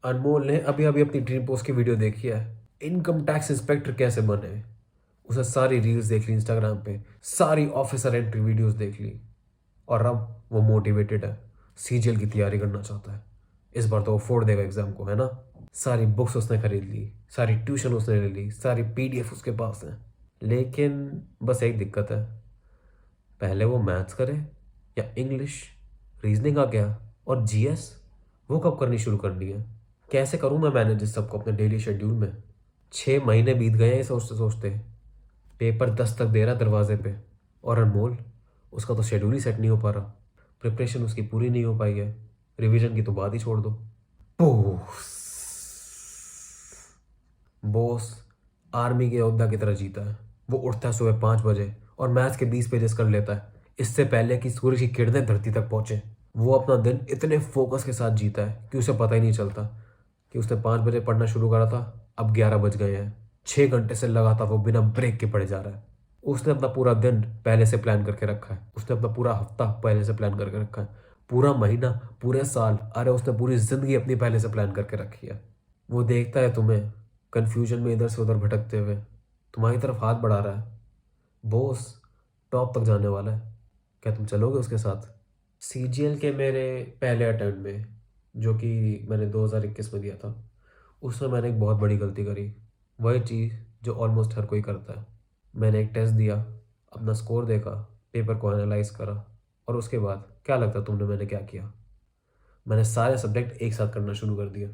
अनमोल ने अभी अभी अपनी ड्रीम पोस्ट की वीडियो देखी है, इनकम टैक्स इंस्पेक्टर कैसे बने। उसने सारी रील्स देख ली इंस्टाग्राम पे, सारी ऑफिसर एंट्री वीडियोस देख ली, और अब वो मोटिवेटेड है, सीजीएल की तैयारी करना चाहता है। इस बार तो वो फोड़ देगा एग्जाम को, है ना। सारी बुक्स उसने खरीद ली, सारी ट्यूशन उसने ले ली, सारी पीडीएफ उसके पास है। लेकिन बस एक दिक्कत है, पहले वो मैथ्स करे या इंग्लिश, रीजनिंग आ गया, और जीएस वो कब करनी शुरू करनी है। कैसे करूं मैं मैनेज इस सबको अपने डेली शेड्यूल में। 6 महीने बीत गए हैं ये सोचते सोचते। पेपर 10 तक दे रहा दरवाजे पे, और अनमोल, उसका तो शेड्यूल ही सेट नहीं हो पा रहा। प्रिपरेशन उसकी पूरी नहीं हो पाई है, रिवीजन की तो बात ही छोड़ दो। बॉस बॉस आर्मी के योद्धा की तरह जीता है। वो उठता है सुबह 5 बजे और मैथ्स के 20 पेजेस कर लेता है, इससे पहले कि सूरज की किरणें धरती तक पहुंचे। वो अपना दिन इतने फोकस के साथ जीता है कि उसे पता ही नहीं चलता कि उसने 5 बजे पढ़ना शुरू करा था, अब 11 बज गए हैं। 6 घंटे से लगातार वो बिना ब्रेक के पढ़े जा रहा है। उसने अपना पूरा दिन पहले से प्लान करके रखा है, उसने अपना पूरा हफ्ता पहले से प्लान करके रखा है, पूरा महीना, पूरे साल, अरे उसने पूरी जिंदगी अपनी पहले से प्लान करके रखी है। वो देखता है तुम्हें कंफ्यूजन में इधर से उधर भटकते हुए, तुम्हारी तरफ हाथ बढ़ा रहा है। बॉस टॉप तक जाने वाला है, क्या तुम चलोगे उसके साथ। सीजीएल के मेरे पहले अटेम्प्ट में, जो कि मैंने 2021 में दिया था, उसमें मैंने एक बहुत बड़ी गलती करी। वही चीज़ जो ऑलमोस्ट हर कोई करता है। मैंने एक टेस्ट दिया, अपना स्कोर देखा, पेपर को एनालाइज करा, और उसके बाद क्या लगता है तुमने मैंने क्या किया। मैंने सारे सब्जेक्ट एक साथ करना शुरू कर दिया।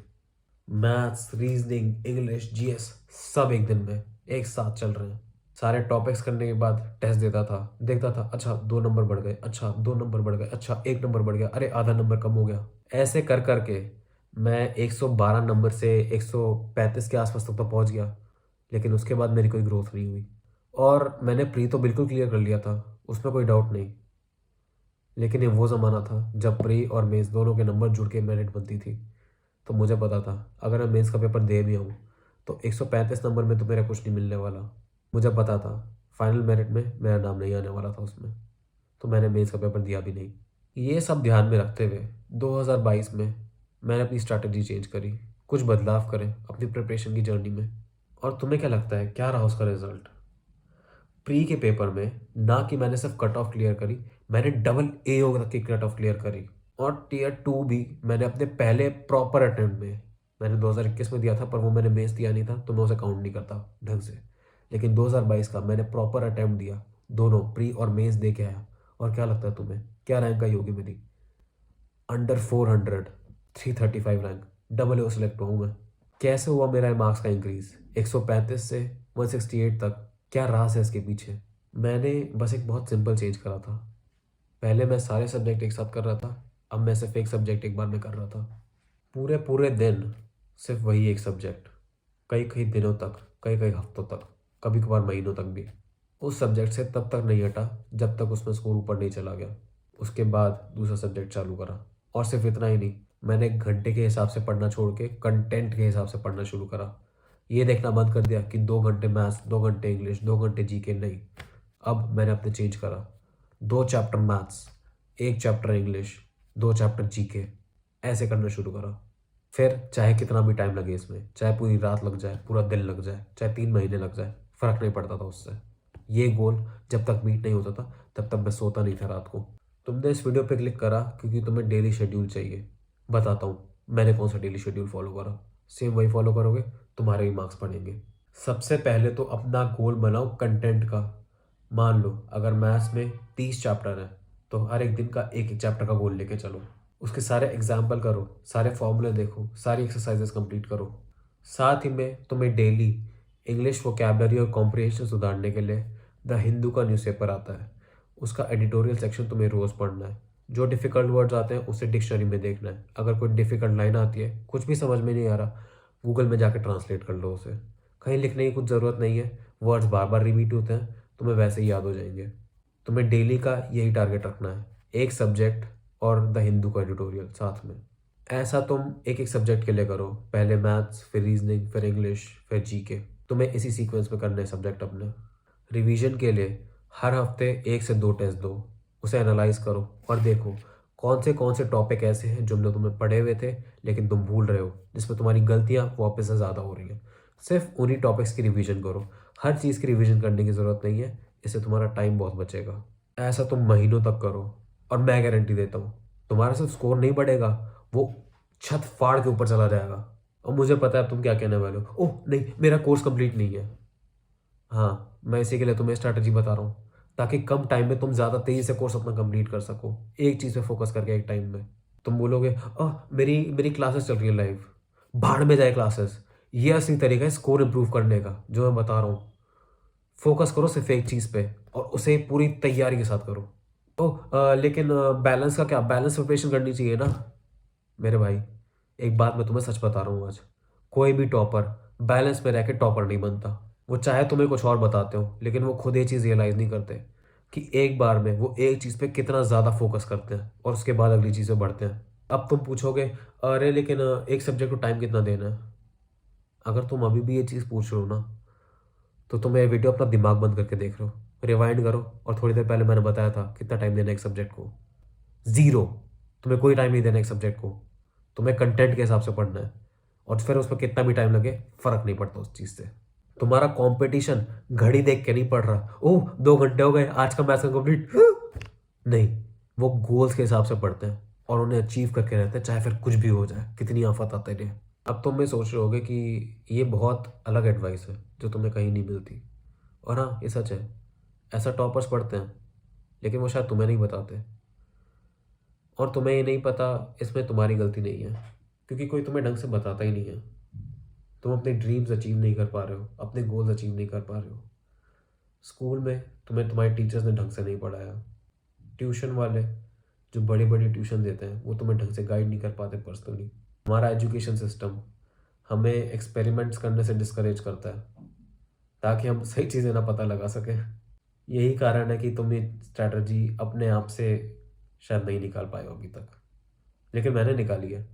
मैथ्स, रीजनिंग, इंग्लिश, जीएस, सब एक दिन में एक साथ चल रहे हैं। सारे टॉपिक्स करने के बाद टेस्ट देता था, देखता था, अच्छा 2 नंबर बढ़ गए, अच्छा 2 नंबर बढ़ गए, अच्छा 1 नंबर बढ़ गया, अरे आधा नंबर कम हो गया। ऐसे कर करके मैं 112 नंबर से 135 के आसपास तक तो पहुंच गया। लेकिन उसके बाद मेरी कोई ग्रोथ नहीं हुई। और मैंने प्री तो बिल्कुल क्लियर कर लिया था, उसमें कोई डाउट नहीं। लेकिन ये वो ज़माना था जब प्री और मेंस दोनों के नंबर जुड़ के मेरिट बनती थी। तो मुझे पता था अगर मैं मेंस का पेपर दे भी आऊँ तो 135 नंबर में तो मेरा कुछ नहीं मिलने वाला। मुझे पता था फाइनल मेरिट में मेरा नाम नहीं आने वाला था उसमें। तो मैंने मेंस का पेपर दिया भी नहीं। ये सब ध्यान में रखते हुए 2022 में मैंने अपनी स्ट्रैटेजी चेंज करी, कुछ बदलाव करें अपनी प्रिपरेशन की जर्नी में। और तुम्हें क्या लगता है क्या रहा उसका रिजल्ट। प्री के पेपर में ना कि मैंने सिर्फ कट ऑफ क्लियर करी, मैंने डबल एओ तक की कट ऑफ क्लियर करी। और टीयर 2 भी मैंने अपने पहले प्रॉपर अटेम्प्ट में, मैंने 2021 में दिया था पर वो मैंने मेंस दिया नहीं था तो मैं उसे काउंट नहीं करता ढंग से। लेकिन 2022 का मैंने प्रॉपर अटेम्प्ट दिया, दोनों प्री और मेंस दे के आया। और क्या लगता है तुम्हें क्या रैंक आई होगी मेरी। अंडर 400, 335 रैंक, डबल एओ सेलेक्ट हुआ हूँ मैं। कैसे हुआ मेरा मार्क्स का इंक्रीज 135 से 168 तक, क्या राज है इसके पीछे। मैंने बस एक बहुत सिंपल चेंज करा था। पहले मैं सारे सब्जेक्ट एक साथ कर रहा था, अब मैं सिर्फ एक सब्जेक्ट एक बार में कर रहा था। पूरे पूरे दिन सिर्फ वही एक सब्जेक्ट, कई कई दिनों तक, कई कई हफ्तों तक, कभी कभार महीनों तक भी। उस सब्जेक्ट से तब तक नहीं हटा जब तक उसमें स्कोर ऊपर नहीं चला गया। उसके बाद दूसरा सब्जेक्ट चालू करा। और सिर्फ इतना ही नहीं, मैंने एक घंटे के हिसाब से पढ़ना छोड़ के कंटेंट के हिसाब से पढ़ना शुरू करा। ये देखना बंद कर दिया कि 2 घंटे मैथ्स, 2 घंटे इंग्लिश, 2 घंटे जीके, नहीं। अब मैंने अपने चेंज करा, 2 chapter maths, 1 chapter English, 2 chapter GK, ऐसे करना शुरू करा। फिर चाहे कितना भी टाइम लगे इसमें, चाहे पूरी रात लग जाए, पूरा दिन लग जाए, चाहे 3 महीने लग जाए, फर्क नहीं पड़ता था उससे। ये गोल जब तक मीट नहीं होता था तब तक मैं सोता नहीं था रात को। तुमने इस वीडियो पे क्लिक करा क्योंकि तुम्हें डेली शेड्यूल चाहिए। बताता हूँ मैंने कौन सा डेली शेड्यूल फॉलो करा। सेम वही फॉलो करोगे, तुम्हारे ही मार्क्स बढ़ेंगे। सबसे पहले तो अपना गोल बनाओ कंटेंट का। मान लो अगर मैथ्स में 30 चैप्टर है तो हर एक दिन का एक एक चैप्टर का गोल लेके चलो। उसके सारे एग्जाम्पल करो, सारे फॉर्मूले देखो, सारी एक्सरसाइजेस कंप्लीट करो। साथ ही में तुम्हें डेली इंग्लिश वोकैबलरी और कॉम्प्रिहेंशन सुधारने के लिए द हिंदू का न्यूज़पेपर आता है, उसका एडिटोरियल सेक्शन तुम्हें रोज़ पढ़ना है। जो डिफ़िकल्ट वर्ड्स आते हैं उसे डिक्शनरी में देखना है। अगर कोई डिफ़िकल्ट लाइन आती है, कुछ भी समझ में नहीं आ रहा, गूगल में जाकर ट्रांसलेट कर लो उसे। कहीं लिखने की कुछ ज़रूरत नहीं है, वर्ड्स बार बार रिपीट होते हैं, तुम्हें वैसे ही याद हो जाएंगे। तुम्हें डेली का यही टारगेट रखना है, एक सब्जेक्ट और द हिंदू का एडिटोरियल साथ में। ऐसा तुम एक एक सब्जेक्ट के लिए करो, पहले मैथ्स, फिर रीजनिंग, फिर इंग्लिश, फिर जीके। तुम्हें इसी सीक्वेंस में करने हैं सब्जेक्ट अपने। रिवीजन के लिए हर हफ्ते 1 से 2 टेस्ट दो, उसे एनालाइज करो और देखो कौन से टॉपिक ऐसे हैं जो हमने तुम्हें पढ़े हुए थे लेकिन तुम भूल रहे हो, जिसमें तुम्हारी गलतियाँ वापस से ज़्यादा हो रही हैं। सिर्फ उन्हीं टॉपिक्स की रिवीजन करो। हर चीज़ की रिवीजन करने की ज़रूरत नहीं है, इससे तुम्हारा टाइम बहुत बचेगा। ऐसा तुम महीनों तक करो और मैं गारंटी देता हूँ तुम्हारा सिर्फ स्कोर नहीं बढ़ेगा, वो छत फाड़ के ऊपर चला जाएगा। और मुझे पता है अब तुम क्या कहने वाले हो, ओह नहीं मेरा कोर्स कंप्लीट नहीं है। हाँ, मैं इसी के लिए तुम्हें स्ट्रैटेजी बता रहा हूँ, ताकि कम टाइम में तुम ज़्यादा तेज़ी से कोर्स अपना कंप्लीट कर सको, एक चीज़ पे फोकस करके एक टाइम में। तुम बोलोगे मेरी मेरी क्लासेस चल रही है लाइव, भाड़ में जाए क्लासेस। ये असली तरीका है स्कोर इंप्रूव करने का जो मैं बता रहा हूँ। फोकस करो सिर्फ एक चीज़ पे और उसे पूरी तैयारी के साथ करो। लेकिन बैलेंस का क्या, बैलेंस प्रिपरेशन करनी चाहिए ना मेरे भाई। एक बात मैं तुम्हें सच बता रहा हूँ आज, कोई भी टॉपर बैलेंस में रह के टॉपर नहीं बनता। वो चाहे तुम्हें कुछ और बताते हो, लेकिन वो खुद ये चीज़ रियलाइज़ नहीं करते कि एक बार में वो एक चीज़ पे कितना ज़्यादा फोकस करते हैं और उसके बाद अगली चीज़ें बढ़ते हैं। अब तुम पूछोगे, अरे लेकिन एक सब्जेक्ट को टाइम कितना देना है? अगर तुम अभी भी ये चीज़ पूछ रहे हो ना, तो तुम ये वीडियो अपना दिमाग बंद करके देख रहे हो। रिवाइंड करो और थोड़ी देर पहले मैंने बताया था कितना टाइम देना है एक सब्जेक्ट को। ज़ीरो। तुम्हें कोई टाइम नहीं देना एक सब्जेक्ट को। तुम्हें कंटेंट के हिसाब से पढ़ना है और फिर उस पर कितना भी टाइम लगे फ़र्क नहीं पड़ता उस चीज़ से। तुम्हारा कंपटीशन घड़ी देख के नहीं पड़ रहा, ओह 2 घंटे हो गए आज का मैथ्स कंप्लीट नहीं। वो गोल्स के हिसाब से पढ़ते हैं और उन्हें अचीव करके रहते हैं, चाहे फिर कुछ भी हो जाए, कितनी आफत आते रहे। अब तुम ये सोच रहे होगे कि ये बहुत अलग एडवाइस है जो तुम्हें कहीं नहीं मिलती, और हाँ ये सच है। ऐसा टॉपर्स पढ़ते हैं, लेकिन वो शायद तुम्हें नहीं बताते। और तुम्हें ये नहीं पता, इसमें तुम्हारी गलती नहीं है, क्योंकि कोई तुम्हें ढंग से बताता ही नहीं है। तुम अपने ड्रीम्स अचीव नहीं कर पा रहे हो, अपने गोल्स अचीव नहीं कर पा रहे हो। स्कूल में तुम्हें तुम्हारे टीचर्स ने ढंग से नहीं पढ़ाया। ट्यूशन वाले जो बड़ी बड़ी ट्यूशन देते हैं वो तुम्हें ढंग से गाइड नहीं कर पाते पर्सनली। हमारा एजुकेशन सिस्टम हमें एक्सपेरिमेंट्स करने से डिस्करेज करता है, ताकि हम सही चीज़ें ना पता लगा सकें। यही कारण है कि तुम ये स्ट्रैटेजी अपने आप से शायद नहीं निकाल पाए हो अभी तक, लेकिन मैंने निकाली है,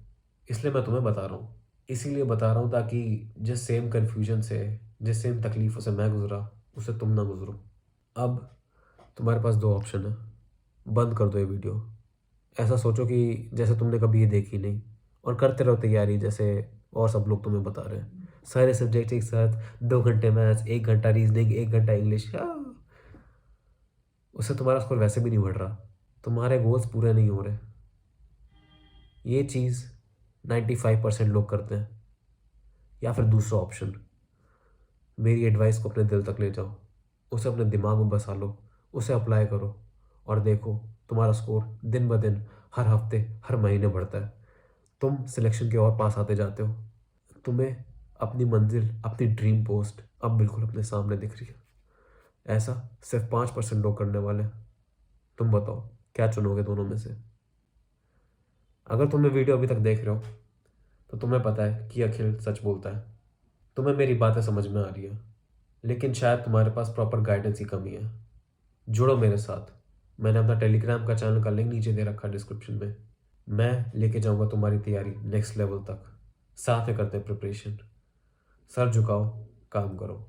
इसलिए मैं तुम्हें बता रहा हूँ। इसीलिए बता रहा हूँ ताकि जिस सेम कन्फ्यूजन से, जिस सेम तकलीफ़ों से मैं गुज़रा, उससे तुम ना गुज़रो। अब तुम्हारे पास 2 ऑप्शन है। बंद कर दो ये वीडियो, ऐसा सोचो कि जैसे तुमने कभी ये देखी नहीं, और करते रहो तैयारी जैसे और सब लोग तुम्हें बता रहे हैं। सारे सब्जेक्ट एक साथ, 2 घंटे मैथ्स, 1 घंटा रीजनिंग, 1 घंटा इंग्लिश, उससे तुम्हारा स्कोर वैसे भी नहीं बढ़ रहा, तुम्हारे गोल्स पूरे नहीं हो रहे। ये चीज़ 95% लोग करते हैं। या फिर दूसरा ऑप्शन, मेरी एडवाइस को अपने दिल तक ले जाओ, उसे अपने दिमाग में बसा लो, उसे अप्लाई करो और देखो तुम्हारा स्कोर दिन ब दिन, हर हफ्ते, हर महीने बढ़ता है। तुम सिलेक्शन के और पास आते जाते हो। तुम्हें अपनी मंजिल, अपनी ड्रीम पोस्ट अब बिल्कुल अपने सामने दिख रही है। ऐसा सिर्फ 5% लोग करने वाले हैं। तुम बताओ क्या चुनोगे दोनों में से? अगर तुम ये वीडियो अभी तक देख रहे हो तो तुम्हें पता है कि अखिल सच बोलता है। तुम्हें मेरी बातें समझ में आ रही है, लेकिन शायद तुम्हारे पास प्रॉपर गाइडेंस की कमी है। जुड़ो मेरे साथ। मैंने अपना टेलीग्राम का चैनल का लिंक नीचे दे रखा है डिस्क्रिप्शन में। मैं लेके जाऊंगा तुम्हारी तैयारी नेक्स्ट लेवल तक। साथ में करते हैं प्रिपरेशन। सर झुकाओ, काम करो।